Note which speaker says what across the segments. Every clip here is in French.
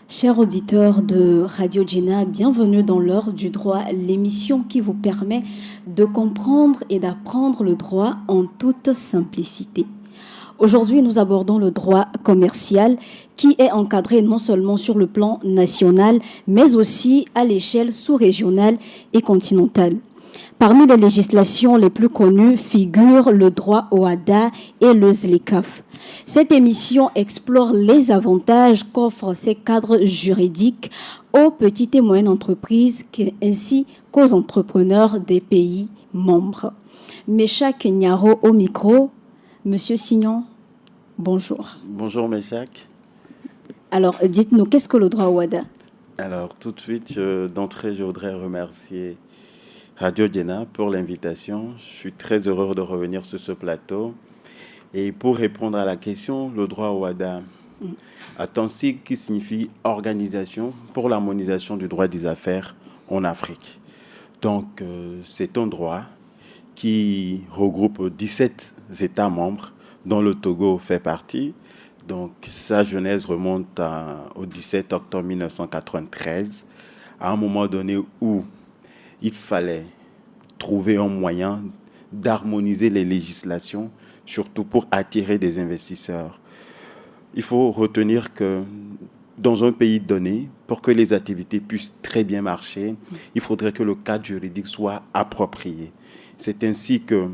Speaker 1: Chers auditeurs de Radio Djena, bienvenue dans l'heure du droit, l'émission qui vous permet de comprendre et d'apprendre le droit en toute simplicité. Aujourd'hui, nous abordons le droit commercial qui est encadré non seulement sur le plan national, mais aussi à l'échelle sous-régionale et continentale. Parmi les législations les plus connues figurent le droit OHADA et le ZLECAf. Cette émission explore les avantages qu'offrent ces cadres juridiques aux petites et moyennes entreprises ainsi qu'aux entrepreneurs des pays membres. Méchac Nyaro au micro. Monsieur Signon, bonjour.
Speaker 2: Bonjour Méchac.
Speaker 1: Alors, dites-nous, qu'est-ce que le droit OHADA?
Speaker 2: Alors, tout de suite, d'entrée, je voudrais remercier Radio Djena pour l'invitation. Je suis très heureux de revenir sur ce plateau. Et pour répondre à la question, le droit OHADA est un sigle qui signifie Organisation pour l'harmonisation du droit des affaires en Afrique. Donc, c'est un droit qui regroupe 17 États membres, dont le Togo fait partie. Donc, sa genèse remonte au 17 octobre 1993, à un moment donné où il fallait trouver un moyen d'harmoniser les législations, surtout pour attirer des investisseurs. Il faut retenir que dans un pays donné, pour que les activités puissent très bien marcher, il faudrait que le cadre juridique soit approprié. C'est ainsi que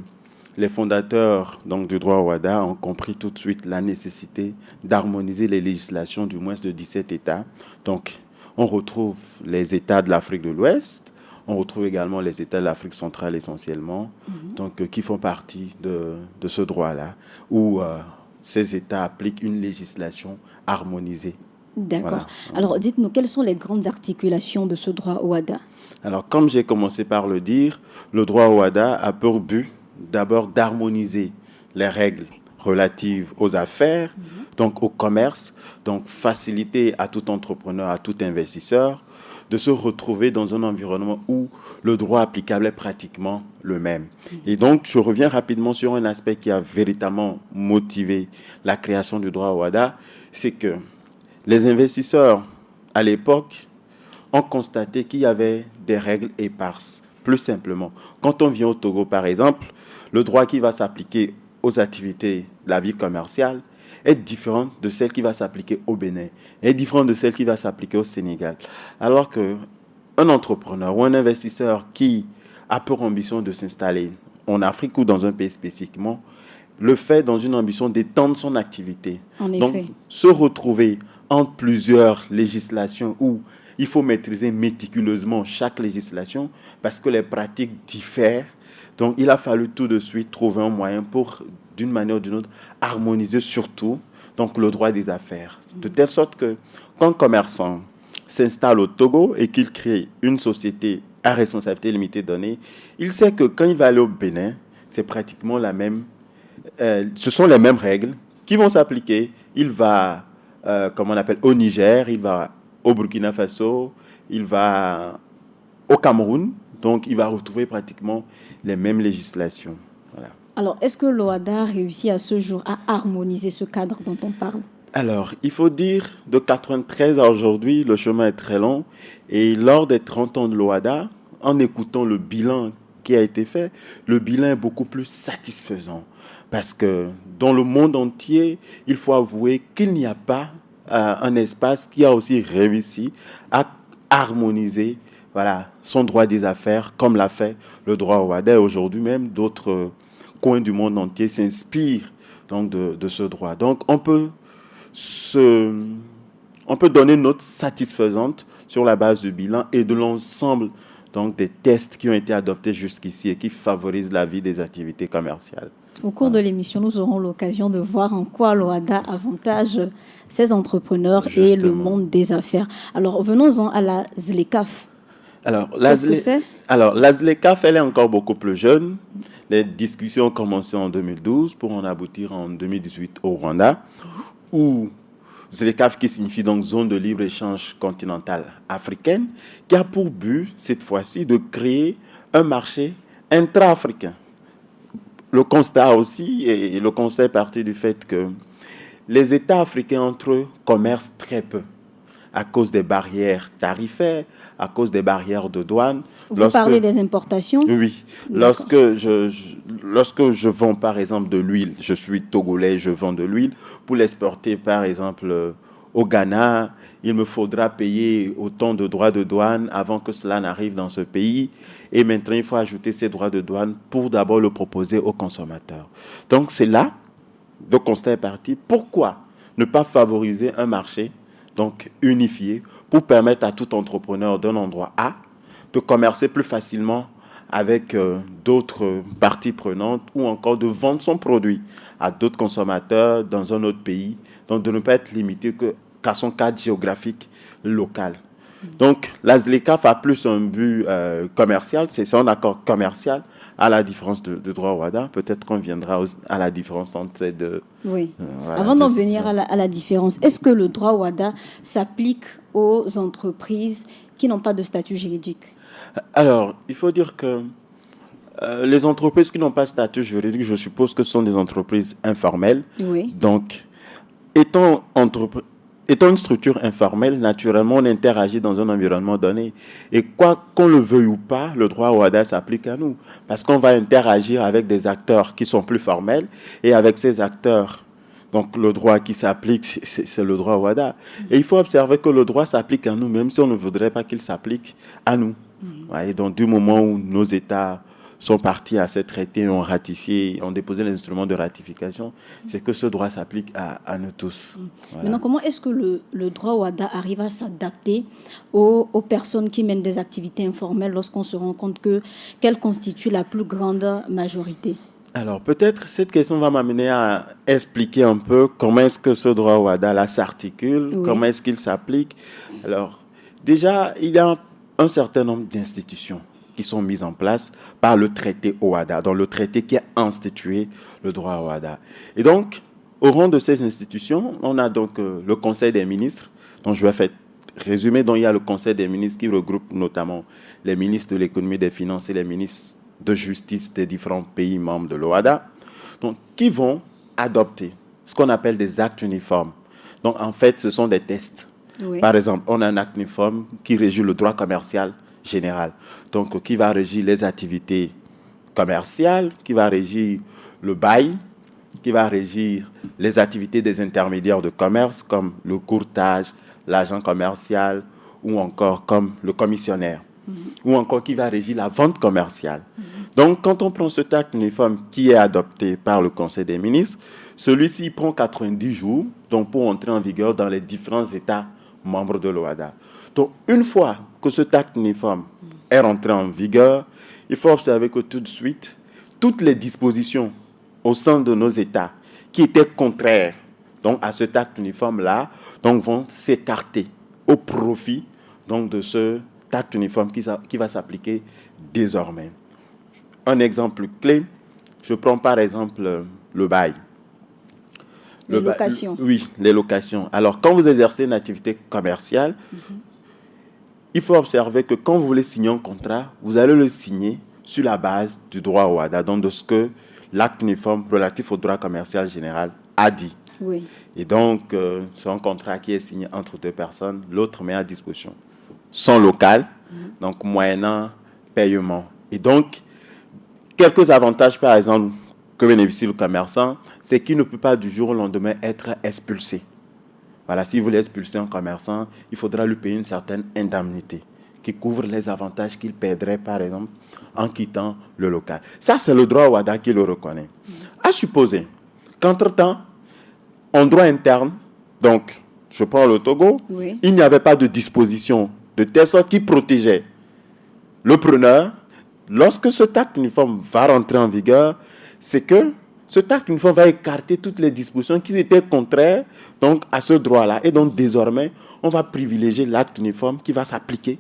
Speaker 2: les fondateurs donc, du droit OHADA ont compris tout de suite la nécessité d'harmoniser les législations du moins de 17 États. Donc, on retrouve les États de l'Afrique de l'Ouest, on retrouve également les États de l'Afrique centrale essentiellement, donc, qui font partie de ce droit-là, où ces États appliquent une législation harmonisée.
Speaker 1: D'accord.
Speaker 2: Voilà.
Speaker 1: Alors, dites-nous, quelles sont les grandes articulations de ce droit OHADA?
Speaker 2: Alors, comme j'ai commencé par le dire, le droit OHADA a pour but d'abord d'harmoniser les règles relatives aux affaires, donc au commerce, donc faciliter à tout entrepreneur, à tout investisseur de se retrouver dans un environnement où le droit applicable est pratiquement le même. Et donc, je reviens rapidement sur un aspect qui a véritablement motivé la création du droit OHADA, c'est que les investisseurs, à l'époque, ont constaté qu'il y avait des règles éparses. Plus simplement, quand on vient au Togo, par exemple, le droit qui va s'appliquer aux activités de la vie commerciale est différent de celle qui va s'appliquer au Bénin, est différent de celle qui va s'appliquer au Sénégal. Alors qu'un entrepreneur ou un investisseur qui a pour ambition de s'installer en Afrique ou dans un pays spécifiquement, le fait dans une ambition d'étendre son activité.
Speaker 1: En
Speaker 2: Donc,
Speaker 1: effet.
Speaker 2: se retrouver entre plusieurs législations où il faut maîtriser méticuleusement chaque législation parce que les pratiques diffèrent. Donc, il a fallu tout de suite trouver un moyen pour, d'une manière ou d'une autre, harmoniser surtout donc, le droit des affaires. De telle sorte que quand un commerçant s'installe au Togo et qu'il crée une société à responsabilité limitée donnée, il sait que quand il va aller au Bénin, c'est pratiquement la même, ce sont les mêmes règles qui vont s'appliquer. Il va, comme on appelle, au Niger, il va au Burkina Faso, il va au Cameroun, donc il va retrouver pratiquement les mêmes législations. Voilà.
Speaker 1: Alors, est-ce que l'OHADA réussit à ce jour à harmoniser ce cadre dont on parle?
Speaker 2: Alors, il faut dire, de 93 à aujourd'hui, le chemin est très long. Et lors des 30 ans de l'OHADA, en écoutant le bilan qui a été fait, le bilan est beaucoup plus satisfaisant. Parce que dans le monde entier, il faut avouer qu'il n'y a pas un espace qui a aussi réussi à harmoniser son droit des affaires comme l'a fait le droit OHADA. Et aujourd'hui même, d'autres coins du monde entier s'inspirent donc de ce droit. Donc, on peut donner une note satisfaisante sur la base du bilan et de l'ensemble donc, des tests qui ont été adoptés jusqu'ici et qui favorisent la vie des activités commerciales.
Speaker 1: Au cours de l'émission, nous aurons l'occasion de voir en quoi l'OHADA avantage ces entrepreneurs et le monde des affaires. Alors, venons-en à la ZLECAf.
Speaker 2: Alors,
Speaker 1: qu'est-ce que c'est?
Speaker 2: Alors, la ZLECAf, elle est encore beaucoup plus jeune. Les discussions ont commencé en 2012 pour en aboutir en 2018 au Rwanda, où ZLECAf, qui signifie donc Zone de libre-échange continentale africaine, qui a pour but, cette fois-ci, de créer un marché intra-africain. Le constat aussi, et le constat est parti du fait que les États africains entre eux commercent très peu. à cause des barrières tarifaires, à cause des barrières de douane.
Speaker 1: Vous parlez des importations?
Speaker 2: Oui. Lorsque je vends, par exemple, de l'huile, je suis togolais, je vends de l'huile, pour l'exporter, par exemple, au Ghana, il me faudra payer autant de droits de douane avant que cela n'arrive dans ce pays. Et maintenant, il faut ajouter ces droits de douane pour d'abord le proposer aux consommateurs. Donc, c'est là, le constat est parti. Pourquoi ne pas favoriser un marché donc unifié pour permettre à tout entrepreneur d'un endroit A de commercer plus facilement avec d'autres parties prenantes ou encore de vendre son produit à d'autres consommateurs dans un autre pays, donc de ne pas être limité qu'à son cadre géographique local. Donc, la ZLECAf a plus un but commercial, c'est un accord commercial, à la différence de droit WADA. Peut-être qu'on viendra à la différence entre ces deux.
Speaker 1: Oui. Avant d'en venir à la différence, est-ce que le droit WADA s'applique aux entreprises qui n'ont pas de statut juridique?
Speaker 2: Alors, il faut dire que les entreprises qui n'ont pas de statut juridique, je suppose que ce sont des entreprises informelles.
Speaker 1: Oui.
Speaker 2: Donc, étant une structure informelle, naturellement, on interagit dans un environnement donné. Et quoi qu'on le veuille ou pas, le droit WADA s'applique à nous. Parce qu'on va interagir avec des acteurs qui sont plus formels et avec ces acteurs. Donc, le droit qui s'applique, c'est le droit WADA. Et il faut observer que le droit s'applique à nous, même si on ne voudrait pas qu'il s'applique à nous. Ouais, donc, du moment où nos États sont partis à ces traités, ont ratifié, ont déposé les instruments de ratification, c'est que ce droit s'applique à nous tous.
Speaker 1: Voilà. Maintenant, comment est-ce que le droit WADA arrive à s'adapter aux personnes qui mènent des activités informelles lorsqu'on se rend compte qu'elles constituent la plus grande majorité?
Speaker 2: Alors, peut-être cette question va m'amener à expliquer un peu comment est-ce que ce droit WADA là s'articule, oui. Comment est-ce qu'il s'applique. Alors, déjà, il y a un certain nombre d'institutions qui sont mises en place par le traité OHADA, dans le traité qui a institué le droit OHADA. Et donc, au rang de ces institutions, on a donc le Conseil des ministres, dont je vais faire résumer, dont il y a le Conseil des ministres qui regroupe notamment les ministres de l'économie, des finances et les ministres de justice des différents pays membres de l'OHADA, donc qui vont adopter ce qu'on appelle des actes uniformes. Donc, en fait, ce sont des tests. Oui. Par exemple, on a un acte uniforme qui régit le droit commercial général, donc qui va régir les activités commerciales, qui va régir le bail, qui va régir les activités des intermédiaires de commerce, comme le courtage, l'agent commercial, ou encore comme le commissionnaire, ou encore qui va régir la vente commerciale. Donc, quand on prend cet acte uniforme qui est adopté par le Conseil des ministres, celui-ci prend 90 jours donc pour entrer en vigueur dans les différents États membres de l'OHADA. Donc, une fois que cet acte uniforme est rentré en vigueur, il faut observer que tout de suite, toutes les dispositions au sein de nos États qui étaient contraires donc, à cet acte uniforme-là donc, vont s'écarter au profit donc, de cet acte uniforme qui va s'appliquer désormais. Un exemple clé, je prends par exemple le bail.
Speaker 1: Les locations.
Speaker 2: Oui, les locations. Alors, quand vous exercez une activité commerciale, il faut observer que quand vous voulez signer un contrat, vous allez le signer sur la base du droit OHADA, donc de ce que l'acte uniforme relatif au droit commercial général a dit.
Speaker 1: Oui.
Speaker 2: Et donc, c'est un contrat qui est signé entre deux personnes, l'autre met à disposition son local, donc moyennant paiement. Et donc, quelques avantages, par exemple, que bénéficie le commerçant, c'est qu'il ne peut pas du jour au lendemain être expulsé. Voilà, si vous voulez expulser un commerçant, il faudra lui payer une certaine indemnité qui couvre les avantages qu'il perdrait, par exemple, en quittant le local. Ça, c'est le droit WADA qui le reconnaît. À supposer qu'entre-temps, en droit interne, donc, je prends le Togo, oui. Il n'y avait pas de disposition de telle sorte qui protégeait le preneur. Lorsque cet acte uniforme va rentrer en vigueur, c'est que cet acte uniforme va écarter toutes les dispositions qui étaient contraires donc, à ce droit-là. Et donc, désormais, on va privilégier l'acte uniforme qui va s'appliquer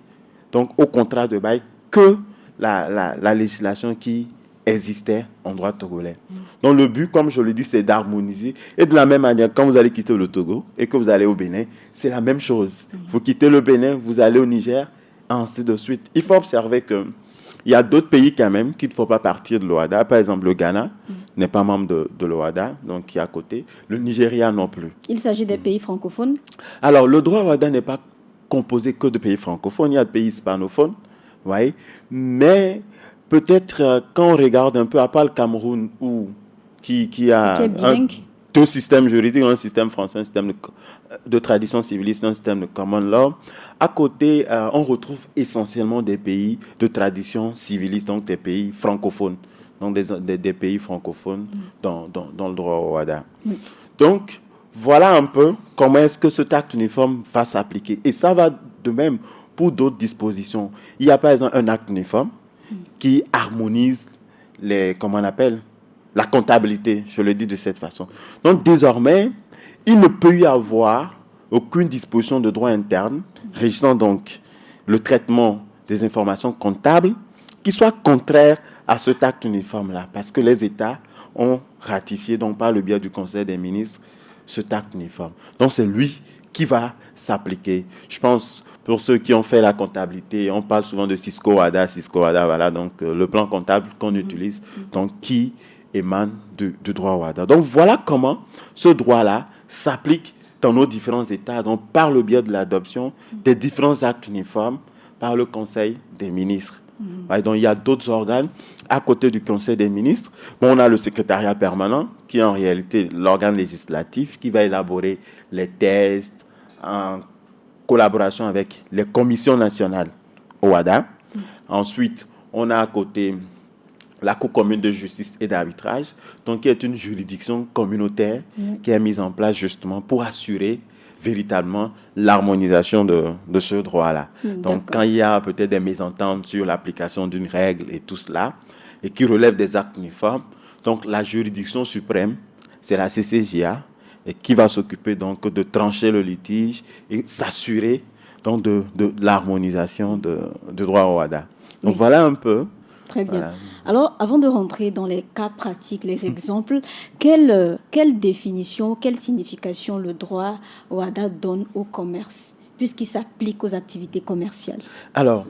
Speaker 2: donc, au contrat de bail que la législation qui existait en droit togolais. Donc, le but, comme je le dis, c'est d'harmoniser. Et de la même manière, quand vous allez quitter le Togo et que vous allez au Bénin, c'est la même chose. Vous quittez le Bénin, vous allez au Niger, ainsi de suite. Il faut observer que il y a d'autres pays quand même qui ne font pas partie de l'OHADA. Par exemple, le Ghana n'est pas membre de l'OHADA, donc qui est à côté. Le Nigeria non plus.
Speaker 1: Il s'agit des pays francophones?
Speaker 2: Alors, le droit OHADA n'est pas composé que de pays francophones, il y a des pays hispanophones, vous voyez. Mais peut-être quand on regarde un peu, à part le Cameroun, qui a deux systèmes juridiques, un système français, un système de tradition civiliste, un système de common law. À côté, on retrouve essentiellement des pays de tradition civiliste, donc des pays francophones, donc des pays francophones dans le droit au WADA. Oui. Donc, voilà un peu comment est-ce que cet acte uniforme va s'appliquer. Et ça va de même pour d'autres dispositions. Il y a par exemple un acte uniforme qui harmonise comment on appelle, la comptabilité, je le dis de cette façon. Donc désormais, il ne peut y avoir aucune disposition de droit interne régissant donc le traitement des informations comptables qui soit contraire à cet acte uniforme-là, parce que les États ont ratifié, donc par le biais du Conseil des ministres, cet acte uniforme. Donc c'est lui qui va s'appliquer. Je pense, pour ceux qui ont fait la comptabilité, on parle souvent de Cisco-WADA, voilà, donc le plan comptable qu'on utilise, donc qui émane du droit WADA. Donc voilà comment ce droit-là s'applique dans nos différents États, donc par le biais de l'adoption des différents actes uniformes par le Conseil des ministres. Ouais, donc il y a d'autres organes à côté du Conseil des ministres. Bon, on a le secrétariat permanent qui est en réalité l'organe législatif qui va élaborer les tests en collaboration avec les commissions nationales au WADA. Ensuite, on a à côté la Cour commune de justice et d'arbitrage, donc qui est une juridiction communautaire qui est mise en place justement pour assurer véritablement l'harmonisation de ce droit-là. Donc, quand il y a peut-être des mésententes sur l'application d'une règle et tout cela, et qui relève des actes uniformes, donc la juridiction suprême, c'est la CCJA, et qui va s'occuper donc de trancher le litige et s'assurer donc de l'harmonisation du droit au WADA. Donc, voilà un peu.
Speaker 1: Très bien. Voilà. Alors, avant de rentrer dans les cas pratiques, les exemples, quelle définition, quelle signification le droit WADA donne au commerce, puisqu'il s'applique aux activités commerciales?
Speaker 2: Alors,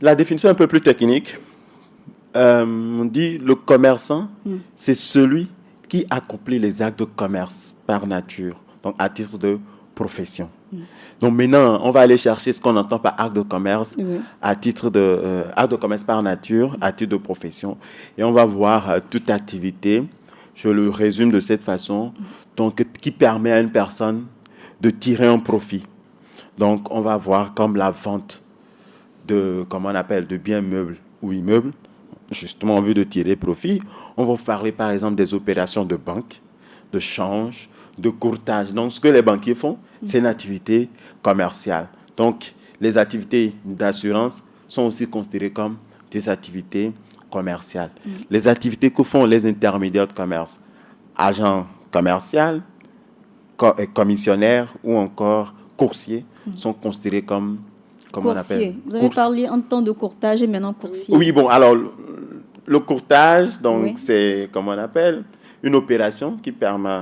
Speaker 2: la définition est un peu plus technique. On dit le commerçant, c'est celui qui accomplit les actes de commerce par nature, donc à titre de profession. Donc maintenant, on va aller chercher ce qu'on entend par acte de commerce, à titre de acte de commerce par nature, à titre de profession. Et on va voir toute activité, je le résume de cette façon, donc qui permet à une personne de tirer un profit. Donc on va voir comme la vente de, comment on appelle, de biens meubles ou immeubles, justement en vue de tirer profit. On va parler par exemple des opérations de banque, de change, de courtage. Donc, ce que les banquiers font, c'est une activité commerciale. Donc, les activités d'assurance sont aussi considérées comme des activités commerciales. Les activités que font les intermédiaires de commerce, agents commerciaux, commissionnaires ou encore coursiers, sont considérés comme
Speaker 1: on appelle. Vous avez parlé en temps de courtage et maintenant coursier.
Speaker 2: Oui, bon, alors, le courtage, donc, c'est, comment on appelle, une opération qui permet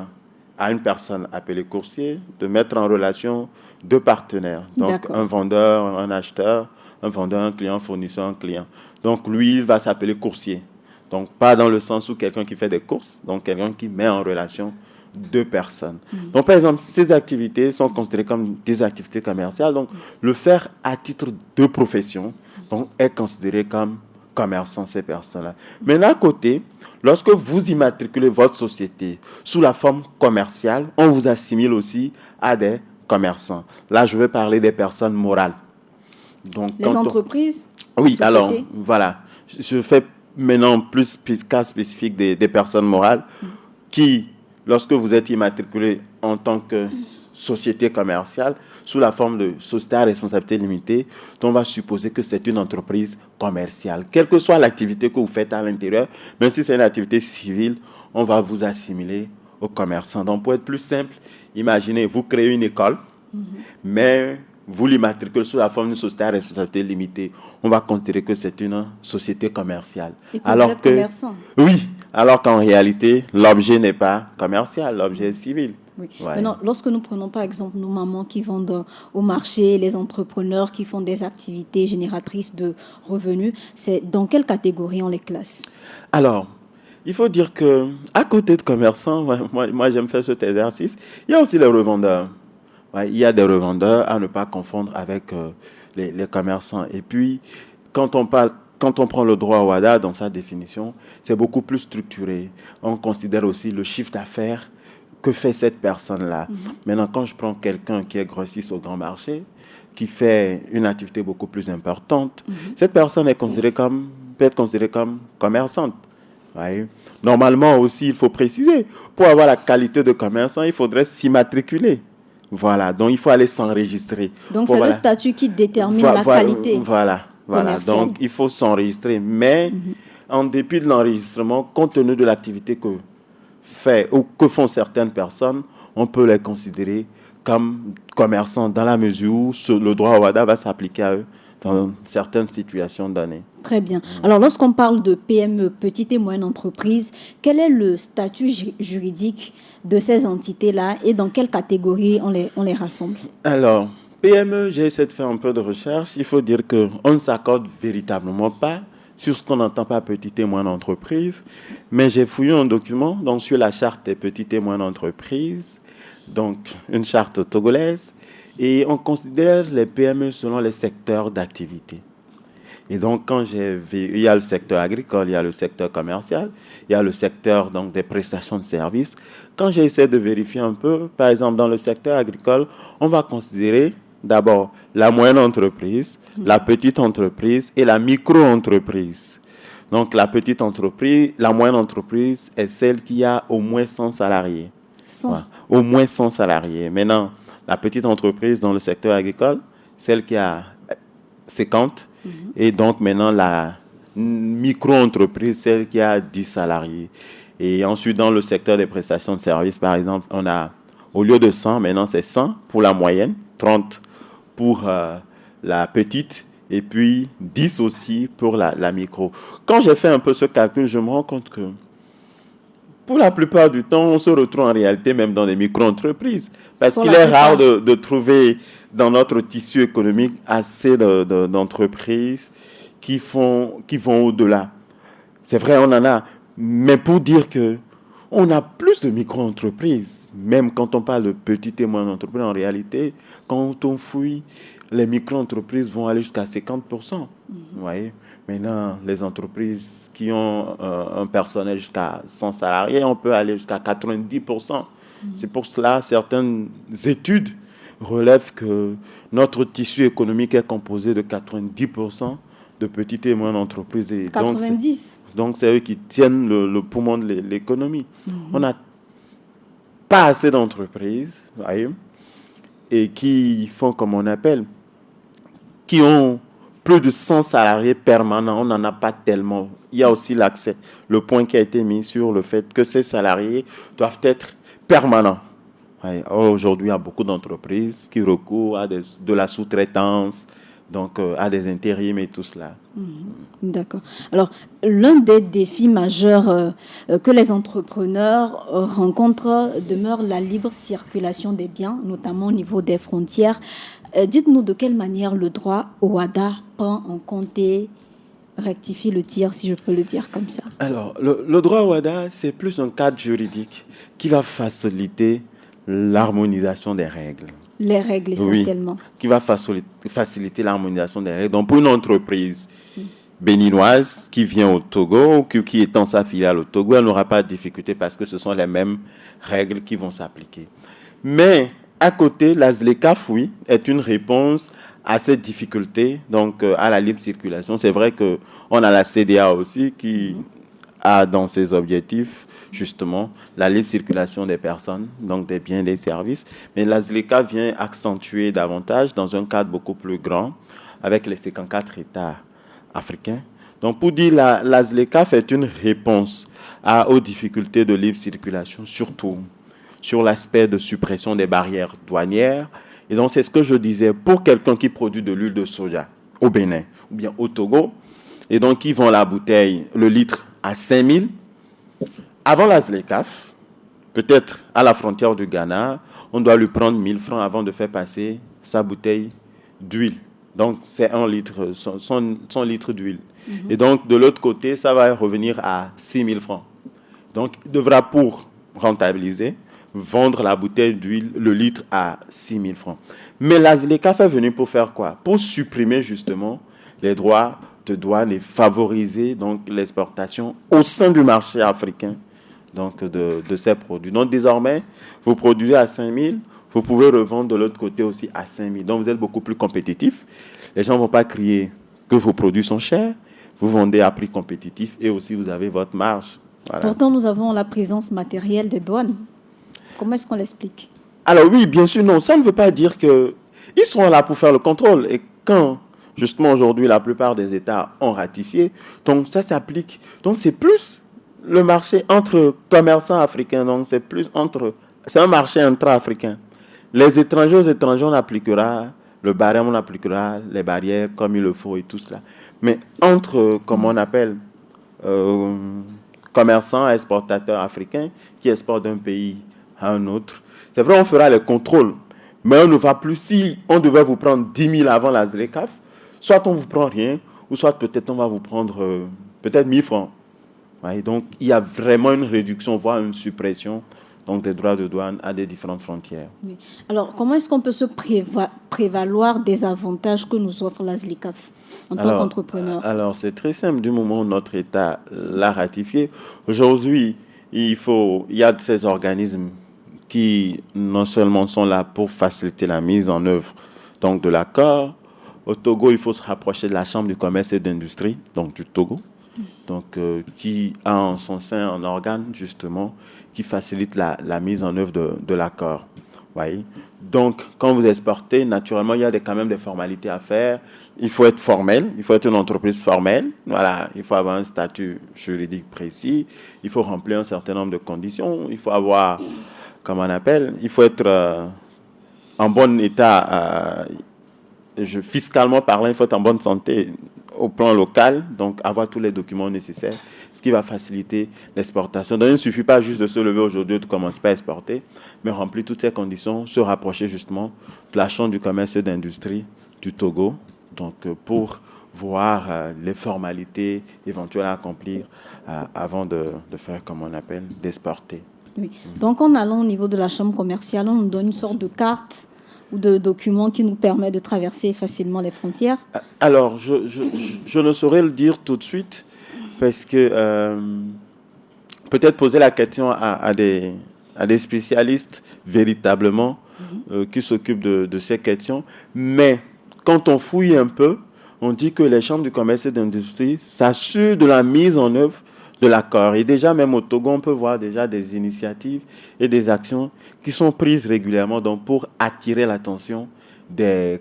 Speaker 2: à une personne appelée coursier de mettre en relation deux partenaires. Donc, un vendeur, un acheteur, un vendeur, un client, fournisseur, un client. Donc, lui, il va s'appeler coursier. Donc, pas dans le sens où quelqu'un qui fait des courses, donc quelqu'un qui met en relation deux personnes. Donc, par exemple, ces activités sont considérées comme des activités commerciales. Donc, le faire à titre de profession donc, est considéré comme commerçant, ces personnes-là. Mais d'un côté, lorsque vous immatriculez votre société sous la forme commerciale, on vous assimile aussi à des commerçants. Là, je vais parler des personnes morales.
Speaker 1: Donc, les entreprises?
Speaker 2: Oui, alors, voilà. Je fais maintenant plus cas spécifique des personnes morales qui, lorsque vous êtes immatriculé en tant que société commerciale, sous la forme de société à responsabilité limitée, on va supposer que c'est une entreprise commerciale. Quelle que soit l'activité que vous faites à l'intérieur, même si c'est une activité civile, on va vous assimiler aux commerçants. Donc, pour être plus simple, imaginez, vous créez une école, mais vous l'immatriculez sous la forme d'une société à responsabilité limitée. On va considérer que c'est une société commerciale.
Speaker 1: Et que vous êtes commerçant.
Speaker 2: Oui, alors qu'en réalité, l'objet n'est pas commercial, l'objet est civil.
Speaker 1: Oui. Ouais. Maintenant, lorsque nous prenons par exemple nos mamans qui vendent au marché, les entrepreneurs qui font des activités génératrices de revenus, c'est dans quelle catégorie on les classe?
Speaker 2: Alors, il faut dire que à côté de commerçants, moi j'aime faire cet exercice, il y a aussi les revendeurs. Ouais, il y a des revendeurs à ne pas confondre avec les commerçants. Et puis, quand on prend le droit WADA dans sa définition, c'est beaucoup plus structuré. On considère aussi le chiffre d'affaires que fait cette personne-là. Maintenant, quand je prends quelqu'un qui est grossiste au grand marché, qui fait une activité beaucoup plus importante, cette personne peut être considérée comme commerçante. Ouais. Normalement aussi, il faut préciser, pour avoir la qualité de commerçant, il faudrait s'immatriculer. Voilà, donc il faut aller s'enregistrer.
Speaker 1: Donc,
Speaker 2: Pour,
Speaker 1: c'est le
Speaker 2: voilà,
Speaker 1: statut qui détermine la qualité
Speaker 2: voilà.
Speaker 1: commerciale.
Speaker 2: Donc il faut s'enregistrer. Mais en dépit de l'enregistrement, compte tenu de l'activité que font certaines personnes, on peut les considérer comme commerçants dans la mesure où le droit au WADA va s'appliquer à eux dans certaines situations données.
Speaker 1: Très bien. Alors, lorsqu'on parle de PME, petite et moyenne entreprise, quel est le statut juridique de ces entités-là et dans quelle catégorie on les rassemble?
Speaker 2: Alors, PME, j'ai essayé de faire un peu de recherche. Il faut dire qu'on ne s'accorde véritablement pas sur ce qu'on entend par petite et moyenne entreprise. Mais j'ai fouillé un document donc, sur la charte des petites et moyennes entreprises, donc une charte togolaise, et on considère les PME selon les secteurs d'activité. Et donc, quand j'ai vu, il y a le secteur agricole, il y a le secteur commercial, il y a le secteur donc, des prestations de services. Quand j'ai essayé de vérifier un peu, par exemple, dans le secteur agricole, on va considérer d'abord la moyenne entreprise, la petite entreprise et la micro-entreprise. Donc, la petite entreprise, la moyenne entreprise est celle qui a au moins 100 salariés.
Speaker 1: 100.
Speaker 2: Voilà, au moins 100 salariés. Maintenant, la petite entreprise dans le secteur agricole, celle qui a 50. Et donc, maintenant, la micro-entreprise, celle qui a 10 salariés. Et ensuite, dans le secteur des prestations de services, par exemple, on a, au lieu de 100, maintenant, c'est 100 pour la moyenne, 30 pour la petite, et puis 10 aussi pour la micro. Quand j'ai fait un peu ce calcul, je me rends compte que pour la plupart du temps, on se retrouve en réalité même dans des micro-entreprises. Parce qu'il est rare de trouver dans notre tissu économique assez d'entreprises qui vont au-delà. C'est vrai, on en a. Mais pour dire que on a plus de micro-entreprises, même quand on parle de petites et moyennes entreprises, en réalité, quand on fouille, les micro-entreprises vont aller jusqu'à 50%. Vous voyez? Maintenant, les entreprises qui ont un personnel jusqu'à 100 salariés, on peut aller jusqu'à 90%. C'est pour cela certaines études relèvent que notre tissu économique est composé de 90% de petites et moyennes entreprises. Et
Speaker 1: 90.
Speaker 2: donc, c'est eux qui tiennent le poumon de l'économie. On n'a pas assez d'entreprises, voyez, et qui font comme on appelle, qui ont plus de 100 salariés permanents. On n'en a pas tellement. Il y a aussi l'accès, le point qui a été mis sur le fait que ces salariés doivent être permanents. Aujourd'hui, il y a beaucoup d'entreprises qui recourent à de la sous-traitance, donc à des intérims et tout cela.
Speaker 1: D'accord. Alors, l'un des défis majeurs que les entrepreneurs rencontrent demeure la libre circulation des biens, notamment au niveau des frontières. Dites-nous de quelle manière le droit au WADA prend en compte et rectifie le tir, si je peux le dire comme ça.
Speaker 2: Alors, le droit au WADA, c'est plus un cadre juridique qui va faciliter l'harmonisation des règles.
Speaker 1: Les règles essentiellement.
Speaker 2: Oui, qui va faciliter l'harmonisation des règles. Donc, pour une entreprise béninoise qui vient au Togo, qui étend sa filiale au Togo, elle n'aura pas de difficulté parce que ce sont les mêmes règles qui vont s'appliquer. Mais à côté, la ZLECAf, oui, est une réponse à cette difficulté, donc à la libre circulation. C'est vrai qu'on a la CEDEAO aussi qui a dans ses objectifs justement la libre circulation des personnes, donc des biens et des services. Mais la ZLECAf vient accentuer davantage dans un cadre beaucoup plus grand avec les 54 États africains. Donc pour dire, la ZLECAf est une réponse aux difficultés de libre circulation, surtout sur l'aspect de suppression des barrières douanières. Et donc c'est ce que je disais, pour quelqu'un qui produit de l'huile de soja au Bénin ou bien au Togo, et donc qui vend la bouteille, le litre à 5 000, avant la ZLECAf, peut-être à la frontière du Ghana, on doit lui prendre 1 000 francs avant de faire passer sa bouteille d'huile. Donc, c'est 1 litre, 100 litres d'huile. Et donc, de l'autre côté, ça va revenir à 6 000 francs. Donc, il devra, pour rentabiliser, vendre la bouteille d'huile, le litre à 6 000 francs. Mais la ZLECAf est venue pour faire quoi? Pour supprimer justement les droits de douane et favoriser donc l'exportation au sein du marché africain donc de ces produits. Donc désormais, vous produisez à 5 000, vous pouvez revendre de l'autre côté aussi à 5 000. Donc vous êtes beaucoup plus compétitif. Les gens ne vont pas crier que vos produits sont chers. Vous vendez à prix compétitif et aussi vous avez votre marge. Voilà.
Speaker 1: Pourtant, nous avons la présence matérielle des douanes. Comment est-ce qu'on l'explique?
Speaker 2: Alors oui, bien sûr, non. Ça ne veut pas dire qu'ils seront là pour faire le contrôle. Et quand, justement, aujourd'hui, la plupart des États ont ratifié, donc ça s'applique. Donc c'est plus le marché entre commerçants africains. Donc c'est un marché intra-africain. Les étrangers aux étrangers, on appliquera le barème, on appliquera les barrières comme il le faut et tout cela. Mais entre, comme on appelle, euh, commerçants, exportateurs africains qui exportent d'un pays à un autre, c'est vrai, on fera les contrôles, mais on ne va plus, si on devait vous prendre 10 000 avant la ZLECAf, soit on ne vous prend rien, ou soit peut-être on va vous prendre peut-être 1 000 francs. Ouais, donc il y a vraiment une réduction, voire une suppression donc, des droits de douane à des différentes frontières.
Speaker 1: Oui. Alors, comment est-ce qu'on peut se prévaloir des avantages que nous offre la ZLECAf en tant qu'entrepreneur?
Speaker 2: Alors, c'est très simple. Du moment où notre État l'a ratifié, aujourd'hui, il y a ces organismes qui non seulement sont là pour faciliter la mise en œuvre donc, de l'accord. Au Togo, il faut se rapprocher de la Chambre du commerce et d'industrie, donc du Togo, donc, qui a en son sein un organe, justement, qui facilite la mise en œuvre de l'accord. Voyez? Donc, quand vous exportez, naturellement, il y a quand même des formalités à faire. Il faut être formel, il faut être une entreprise formelle. Voilà, il faut avoir un statut juridique précis. Il faut remplir un certain nombre de conditions. Il faut avoir, comment on appelle, il faut être en bon état, fiscalement parlant, il faut être en bonne santé au plan local, donc avoir tous les documents nécessaires, ce qui va faciliter l'exportation. Donc il ne suffit pas juste de se lever aujourd'hui et de commencer à exporter, mais remplir toutes ces conditions, se rapprocher justement de la Chambre du commerce et d'industrie du Togo, donc pour voir les formalités éventuelles à accomplir avant de faire, comme on appelle, d'exporter.
Speaker 1: Oui. Donc en allant au niveau de la Chambre commerciale, on nous donne une sorte de carte ou de documents qui nous permet de traverser facilement les frontières?
Speaker 2: Alors, je ne saurais le dire tout de suite parce que peut-être poser la question à des spécialistes véritablement qui s'occupent de ces questions. Mais quand on fouille un peu, on dit que les chambres du commerce et d'industrie s'assurent de la mise en œuvre de l'accord. Et déjà, même au Togo, on peut voir déjà des initiatives et des actions qui sont prises régulièrement donc pour attirer l'attention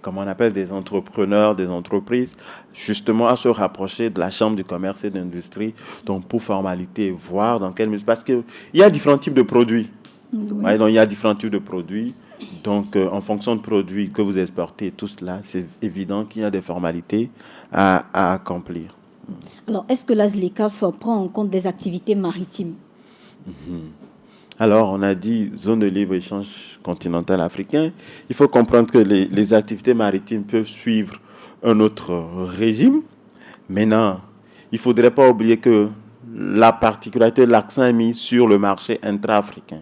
Speaker 2: comment on appelle, des entrepreneurs, des entreprises, justement à se rapprocher de la Chambre du commerce et d'industrie, donc pour formalité, voir dans quelle mesure. Parce qu'il y a différents types de produits. Oui. Ouais, donc il y a différents types de produits. Donc, en fonction de produits que vous exportez, tout cela, c'est évident qu'il y a des formalités à accomplir.
Speaker 1: Alors, est-ce que la ZLECAf prend en compte des activités maritimes?
Speaker 2: Alors, on a dit zone de libre-échange continental africain. Il faut comprendre que les activités maritimes peuvent suivre un autre régime. Maintenant, il ne faudrait pas oublier que la particularité, l'accent est mis sur le marché intra-africain.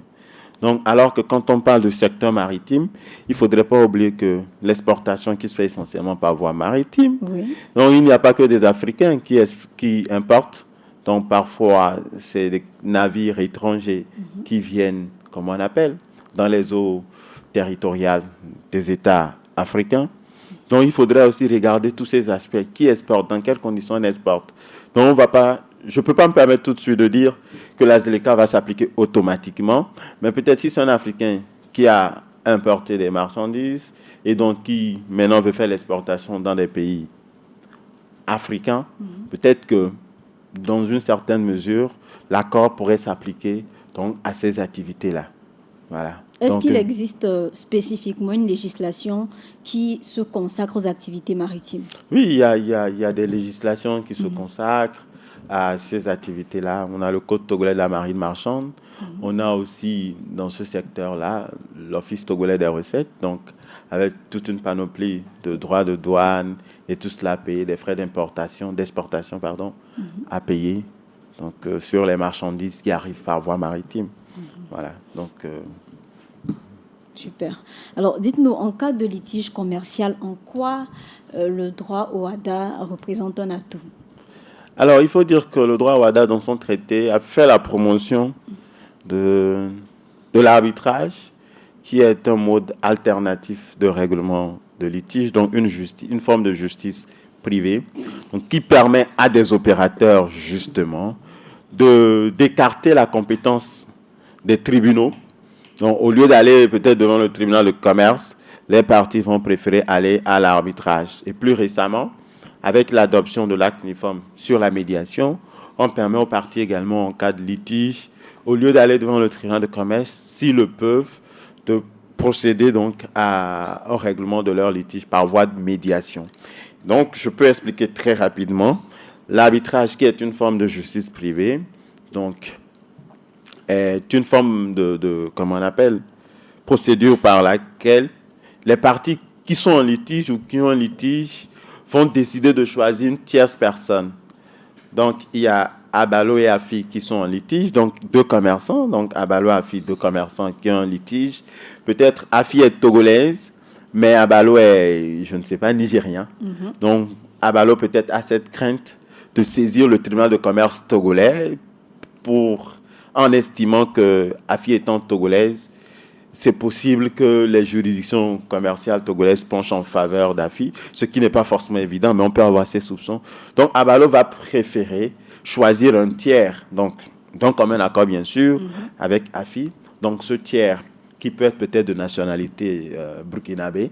Speaker 2: Donc, alors que quand on parle de secteur maritime, il ne faudrait pas oublier que l'exportation qui se fait essentiellement par voie maritime. Oui. Donc, il n'y a pas que des Africains qui importent. Donc, parfois, c'est des navires étrangers qui viennent, comme on appelle, dans les eaux territoriales des États africains. Donc, il faudrait aussi regarder tous ces aspects. Qui exporte, dans quelles conditions on exporte. Donc, je ne peux pas me permettre tout de suite de dire que la ZLECA va s'appliquer automatiquement, mais peut-être si c'est un Africain qui a importé des marchandises et donc qui maintenant veut faire l'exportation dans des pays africains, peut-être que dans une certaine mesure, l'accord pourrait s'appliquer donc à ces activités-là. Voilà.
Speaker 1: Est-ce qu'il existe spécifiquement une législation qui se consacre aux activités maritimes?
Speaker 2: Oui, il y a des législations qui se consacrent à ces activités-là. On a le Code togolais de la marine marchande. On a aussi, dans ce secteur-là, l'Office togolais des recettes, donc avec toute une panoplie de droits de douane et tout cela à payer, des frais d'exportation, à payer donc, sur les marchandises qui arrivent par voie maritime. Voilà. Donc,
Speaker 1: Super. Alors, dites-nous, en cas de litige commercial, en quoi le droit au WADA représente un atout?
Speaker 2: Alors, il faut dire que le droit WADA, dans son traité, a fait la promotion de, de l'arbitrage, qui est un mode alternatif de règlement de litige, donc une forme de justice privée, donc qui permet à des opérateurs, justement, d'écarter la compétence des tribunaux. Donc, au lieu d'aller peut-être devant le tribunal de commerce, les parties vont préférer aller à l'arbitrage. Et plus récemment, avec l'adoption de l'acte uniforme sur la médiation, on permet aux parties également, en cas de litige, au lieu d'aller devant le tribunal de commerce, s'ils le peuvent, de procéder donc au règlement de leur litige par voie de médiation. Donc, je peux expliquer très rapidement. L'arbitrage, qui est une forme de justice privée, donc est une forme comment on appelle, procédure par laquelle les parties qui sont en litige ou qui ont un litige vont décider de choisir une tierce personne. Donc, il y a Abalo et Afi qui sont en litige, donc deux commerçants. Donc, Abalo et Afi, deux commerçants qui ont un litige. Peut-être Afi est togolaise, mais Abalo est, je ne sais pas, nigérien. Donc, Abalo peut-être a cette crainte de saisir le tribunal de commerce togolais en estimant que Afi étant togolaise, c'est possible que les juridictions commerciales togolaises penchent en faveur d'Afi, ce qui n'est pas forcément évident, mais on peut avoir ses soupçons. Donc, Abalo va préférer choisir un tiers, donc commun accord, bien sûr, avec Afi. Donc, ce tiers, qui peut être peut-être de nationalité burkinabé,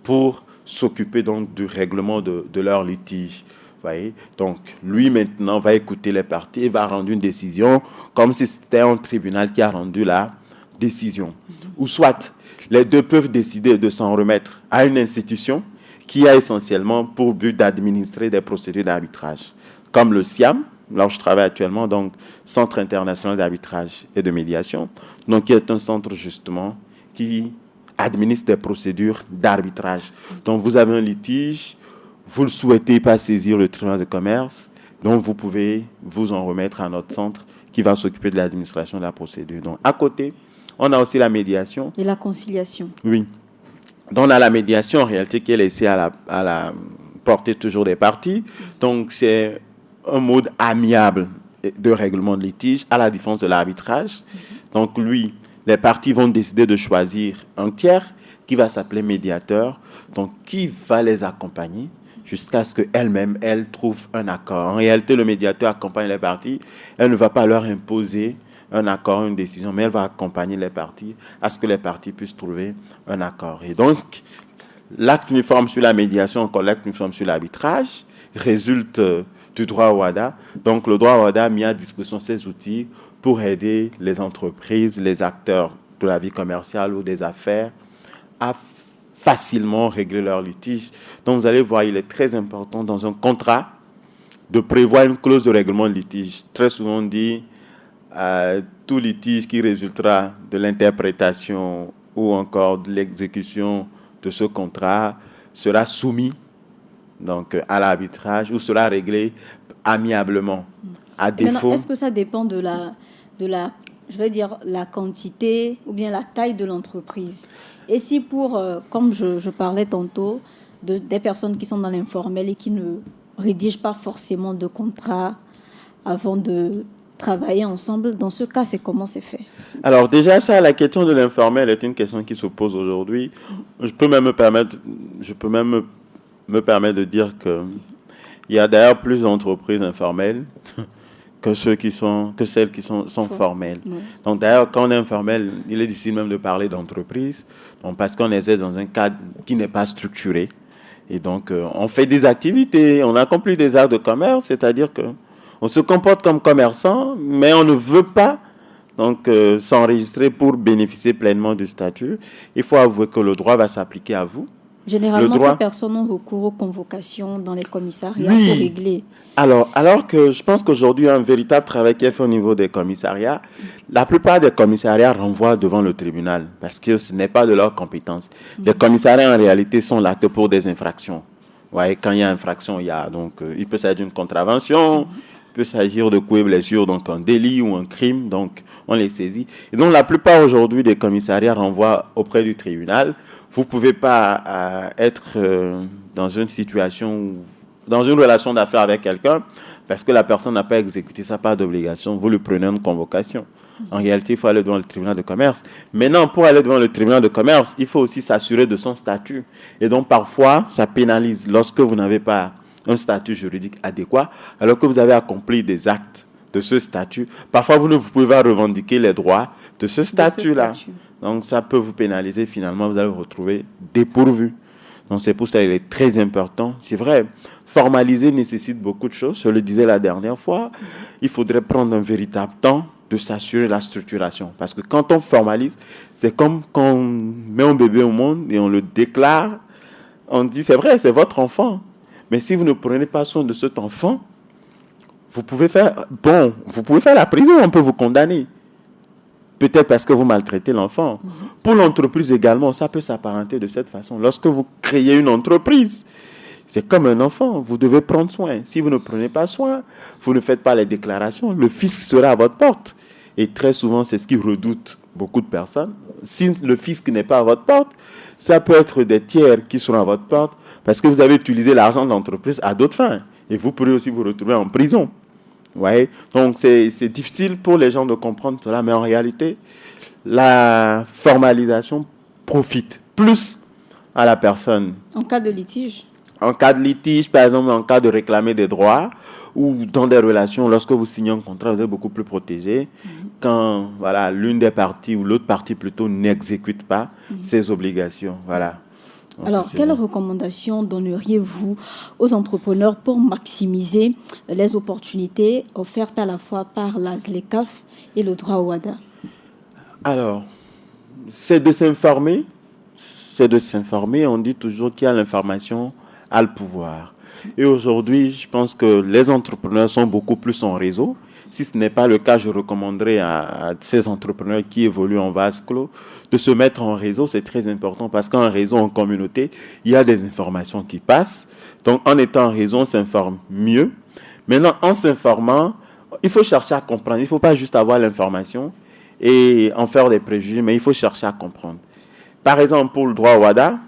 Speaker 2: pour s'occuper donc du règlement de leur litige. Voyez? Donc, lui, maintenant, va écouter les parties et va rendre une décision comme si c'était un tribunal qui a rendu la décision. Ou soit, les deux peuvent décider de s'en remettre à une institution qui a essentiellement pour but d'administrer des procédures d'arbitrage, comme le SIAM, là où je travaille actuellement, donc Centre international d'arbitrage et de médiation, donc qui est un centre justement qui administre des procédures d'arbitrage. Donc, vous avez un litige, vous ne souhaitez pas saisir le tribunal de commerce, donc vous pouvez vous en remettre à notre centre qui va s'occuper de l'administration de la procédure. Donc, à côté, on a aussi la médiation.
Speaker 1: Et la conciliation.
Speaker 2: Oui. Donc, on a la médiation, en réalité, qui est laissée à la portée toujours des parties. Donc, c'est un mode amiable de règlement de litige, à la différence de l'arbitrage. Donc, lui, les parties vont décider de choisir un tiers qui va s'appeler médiateur, donc qui va les accompagner jusqu'à ce qu'elle-même, elle trouve un accord. En réalité, le médiateur accompagne les parties. Elle ne va pas leur imposer un accord, une décision, mais elle va accompagner les parties à ce que les parties puissent trouver un accord. Et donc, l'acte uniforme sur la médiation, encore l'acte uniforme sur l'arbitrage, résulte du droit WADA. Donc, le droit WADA a mis à disposition ces outils pour aider les entreprises, les acteurs de la vie commerciale ou des affaires à facilement régler leurs litiges. Donc, vous allez voir, il est très important dans un contrat de prévoir une clause de règlement de litige. Très souvent, on dit tout litige qui résultera de l'interprétation ou encore de l'exécution de ce contrat sera soumis donc, à l'arbitrage ou sera réglé amiablement. À défaut.
Speaker 1: Maintenant, est-ce que ça dépend de la, je vais dire, la quantité ou bien la taille de l'entreprise? Et si pour, comme je parlais tantôt, des personnes qui sont dans l'informel et qui ne rédigent pas forcément de contrat avant de travailler ensemble, dans ce cas, c'est comment c'est fait?
Speaker 2: Alors déjà, ça, la question de l'informel est une question qui se pose aujourd'hui. Je peux même me permettre de dire que il y a d'ailleurs plus d'entreprises informelles que celles qui sont formelles.
Speaker 1: Oui.
Speaker 2: Donc d'ailleurs, quand on est informel, il est difficile même de parler d'entreprise, donc parce qu'on exerce dans un cadre qui n'est pas structuré. Et donc, on fait des activités, on accomplit des actes de commerce, c'est-à-dire que on se comporte comme commerçant, mais on ne veut pas donc s'enregistrer pour bénéficier pleinement du statut. Il faut avouer que le droit va s'appliquer à vous.
Speaker 1: Généralement, ces personnes ont recours aux convocations dans les commissariats
Speaker 2: Oui.
Speaker 1: pour régler.
Speaker 2: Alors que je pense qu'aujourd'hui, il y a un véritable travail qui est fait au niveau des commissariats. La plupart des commissariats renvoient devant le tribunal parce que ce n'est pas de leur compétence. Les commissariats, en réalité, sont là que pour des infractions. Ouais, quand il y a infraction, il peut s'agir d'une contravention, peut s'agir de coups et blessures, donc un délit ou un crime, donc on les saisit. Et donc la plupart aujourd'hui des commissariats renvoient auprès du tribunal. Vous ne pouvez pas être dans une situation, dans une relation d'affaires avec quelqu'un, parce que la personne n'a pas exécuté sa part d'obligation, vous lui prenez une convocation. En réalité, il faut aller devant le tribunal de commerce. Maintenant, pour aller devant le tribunal de commerce, il faut aussi s'assurer de son statut. Et donc, parfois, ça pénalise lorsque vous n'avez pas un statut juridique adéquat, alors que vous avez accompli des actes de ce statut. Parfois, vous ne pouvez pas revendiquer les droits de ce statut-là. Donc, ça peut vous pénaliser. Finalement, vous allez vous retrouver dépourvu. Donc, c'est pour ça qu'il est très important. C'est vrai, formaliser nécessite beaucoup de choses. Je le disais la dernière fois. Il faudrait prendre un véritable temps de s'assurer la structuration. Parce que quand on formalise, c'est comme quand on met un bébé au monde et on le déclare. On dit, c'est vrai, c'est votre enfant. Mais si vous ne prenez pas soin de cet enfant, vous pouvez faire la prison, on peut vous condamner. Peut-être parce que vous maltraitez l'enfant. Pour l'entreprise également, ça peut s'apparenter de cette façon. Lorsque vous créez une entreprise, c'est comme un enfant, vous devez prendre soin. Si vous ne prenez pas soin, vous ne faites pas les déclarations, le fisc sera à votre porte. Et très souvent, c'est ce qui redoute beaucoup de personnes. Si le fisc n'est pas à votre porte, ça peut être des tiers qui seront à votre porte parce que vous avez utilisé l'argent de l'entreprise à d'autres fins. Et vous pourrez aussi vous retrouver en prison. Ouais. Donc, c'est difficile pour les gens de comprendre cela, mais en réalité, la formalisation profite plus à la personne.
Speaker 1: En cas de litige?
Speaker 2: En cas de litige, par exemple, en cas de réclamer des droits ou dans des relations, lorsque vous signez un contrat, vous êtes beaucoup plus protégé. Quand voilà, l'une des parties ou l'autre partie plutôt n'exécute pas ses obligations. Voilà. Donc,
Speaker 1: alors, quelles recommandations donneriez-vous aux entrepreneurs pour maximiser les opportunités offertes à la fois par la ZLECAf et le droit WADA?
Speaker 2: Alors, c'est de s'informer. C'est de s'informer. On dit toujours qu'il y a l'information à le pouvoir. Et aujourd'hui, je pense que les entrepreneurs sont beaucoup plus en réseau. Si ce n'est pas le cas, je recommanderais à ces entrepreneurs qui évoluent en vase clos de se mettre en réseau. C'est très important parce qu'en réseau, en communauté, il y a des informations qui passent. Donc, en étant en réseau, on s'informe mieux. Maintenant, en s'informant, il faut chercher à comprendre. Il ne faut pas juste avoir l'information et en faire des préjugés, mais il faut chercher à comprendre. Par exemple, pour le droit WADA,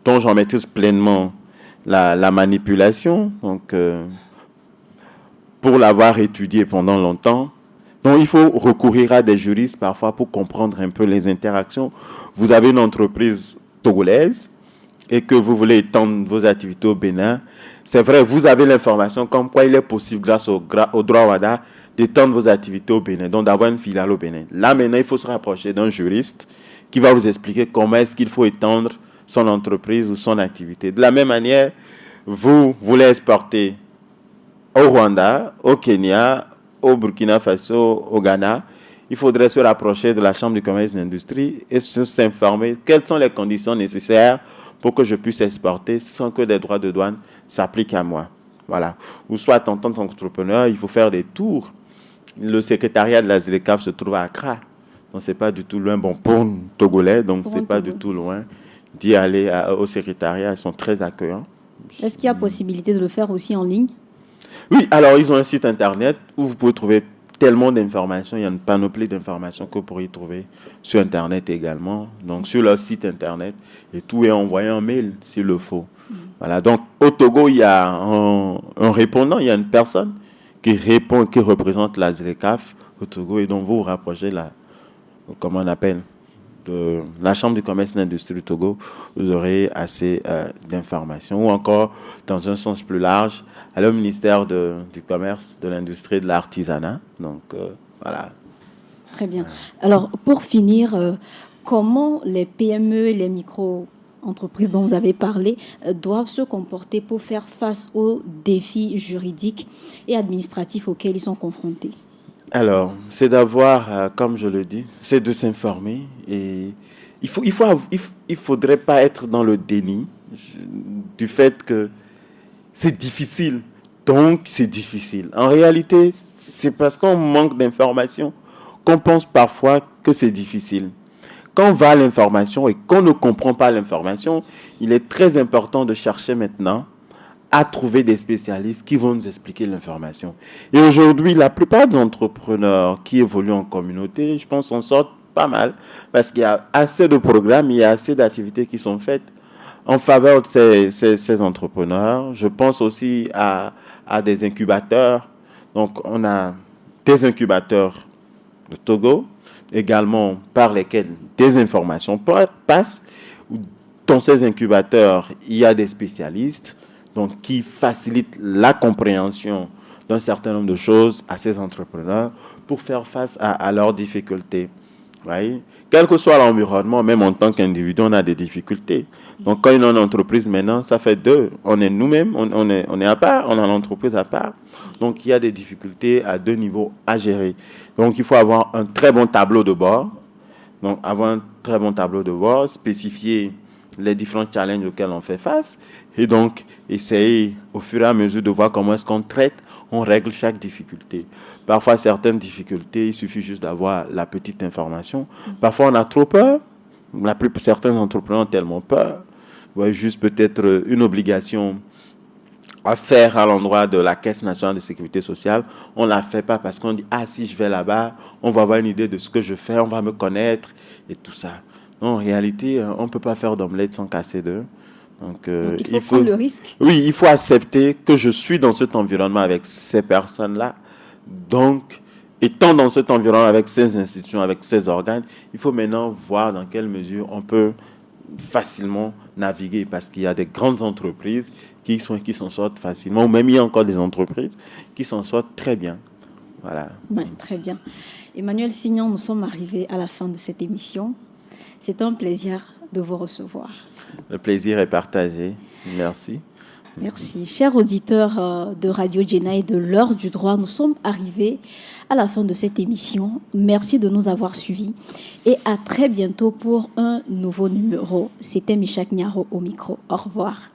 Speaker 2: dont j'en maîtrise pleinement la manipulation, donc pour l'avoir étudié pendant longtemps, donc il faut recourir à des juristes parfois pour comprendre un peu les interactions. Vous avez une entreprise togolaise et que vous voulez étendre vos activités au Bénin. C'est vrai, vous avez l'information comme quoi il est possible grâce au droit WADA d'étendre vos activités au Bénin, donc d'avoir une filiale au Bénin. Là maintenant, il faut se rapprocher d'un juriste qui va vous expliquer comment est-ce qu'il faut étendre son entreprise ou son activité. De la même manière, vous voulez exporter au Rwanda, au Kenya, au Burkina Faso, au Ghana, il faudrait se rapprocher de la Chambre du commerce et de l'industrie et s'informer quelles sont les conditions nécessaires pour que je puisse exporter sans que des droits de douane s'appliquent à moi. Voilà. Ou soit en tant qu'entrepreneur, il faut faire des tours. Le secrétariat de la ZLECAf se trouve à Accra. Donc, ce n'est pas du tout loin. Bon, pour un Togolais, donc ce n'est pas du tout loin d'y aller au secrétariat. Ils sont très accueillants.
Speaker 1: Est-ce qu'il y a possibilité de le faire aussi en ligne?
Speaker 2: Oui, alors ils ont un site internet où vous pouvez trouver tellement d'informations. Il y a une panoplie d'informations que vous pourriez trouver sur internet également. Donc, sur leur site internet. Et tout est envoyé en mail s'il le faut. Voilà. Donc, au Togo, il y a un répondant. Il y a une personne qui répond, qui représente la ZLECAf au Togo. Et donc, vous vous rapprochez comment on appelle, de la Chambre du commerce et de l'industrie du Togo, vous aurez assez d'informations. Ou encore, dans un sens plus large, aller au ministère du commerce, de l'industrie et de l'artisanat. Donc, voilà.
Speaker 1: Très bien. Alors, pour finir, comment les PME et les micro-entreprises dont vous avez parlé doivent se comporter pour faire face aux défis juridiques et administratifs auxquels ils sont confrontés?
Speaker 2: Alors, c'est d'avoir, comme je le dis, c'est de s'informer et il faudrait pas être dans le déni du fait que c'est difficile. Donc, c'est difficile. En réalité, c'est parce qu'on manque d'informations qu'on pense parfois que c'est difficile. Quand on va à l'information et qu'on ne comprend pas l'information, il est très important de chercher maintenant à trouver des spécialistes qui vont nous expliquer l'information. Et aujourd'hui, la plupart des entrepreneurs qui évoluent en communauté, je pense, s'en sortent pas mal parce qu'il y a assez de programmes, il y a assez d'activités qui sont faites en faveur de ces entrepreneurs. Je pense aussi à des incubateurs. Donc, on a des incubateurs de Togo, également par lesquels des informations passent. Dans ces incubateurs, il y a des spécialistes donc, qui facilitent la compréhension d'un certain nombre de choses à ces entrepreneurs pour faire face à leurs difficultés. Oui. Quel que soit l'environnement, même en tant qu'individu, on a des difficultés. Donc, quand on a une entreprise maintenant, ça fait deux. On est nous-mêmes, on est à part, on a l'entreprise à part. Donc, il y a des difficultés à deux niveaux à gérer. Donc, il faut avoir un très bon tableau de bord. Donc, avoir un très bon tableau de bord, spécifier les différents challenges auxquels on fait face et donc essayer au fur et à mesure de voir comment est-ce qu'on traite, on règle chaque difficulté. Parfois, certaines difficultés, il suffit juste d'avoir la petite information. Parfois, on a trop peur. Certains entrepreneurs ont tellement peur. Ouais, juste peut-être une obligation à faire à l'endroit de la Caisse nationale de sécurité sociale. On ne la fait pas parce qu'on dit, ah, si je vais là-bas, on va avoir une idée de ce que je fais, on va me connaître et tout ça. Non, en réalité, on ne peut pas faire d'omelette sans casser d'œufs.
Speaker 1: Donc il faut prendre le risque.
Speaker 2: Oui, il faut accepter que je suis dans cet environnement avec ces personnes-là. Donc, étant dans cet environnement avec ces institutions, avec ces organes, il faut maintenant voir dans quelle mesure on peut facilement naviguer parce qu'il y a des grandes entreprises qui s'en sortent facilement, ou même il y a encore des entreprises qui s'en sortent très bien. Voilà.
Speaker 1: Ouais, très bien. Emmanuel Signon, nous sommes arrivés à la fin de cette émission. C'est un plaisir de vous recevoir.
Speaker 2: Le plaisir est partagé. Merci.
Speaker 1: Merci. Chers auditeurs de Radio Djena et de l'heure du droit, nous sommes arrivés à la fin de cette émission. Merci de nous avoir suivis et à très bientôt pour un nouveau numéro. C'était Michak Nyaro au micro. Au revoir.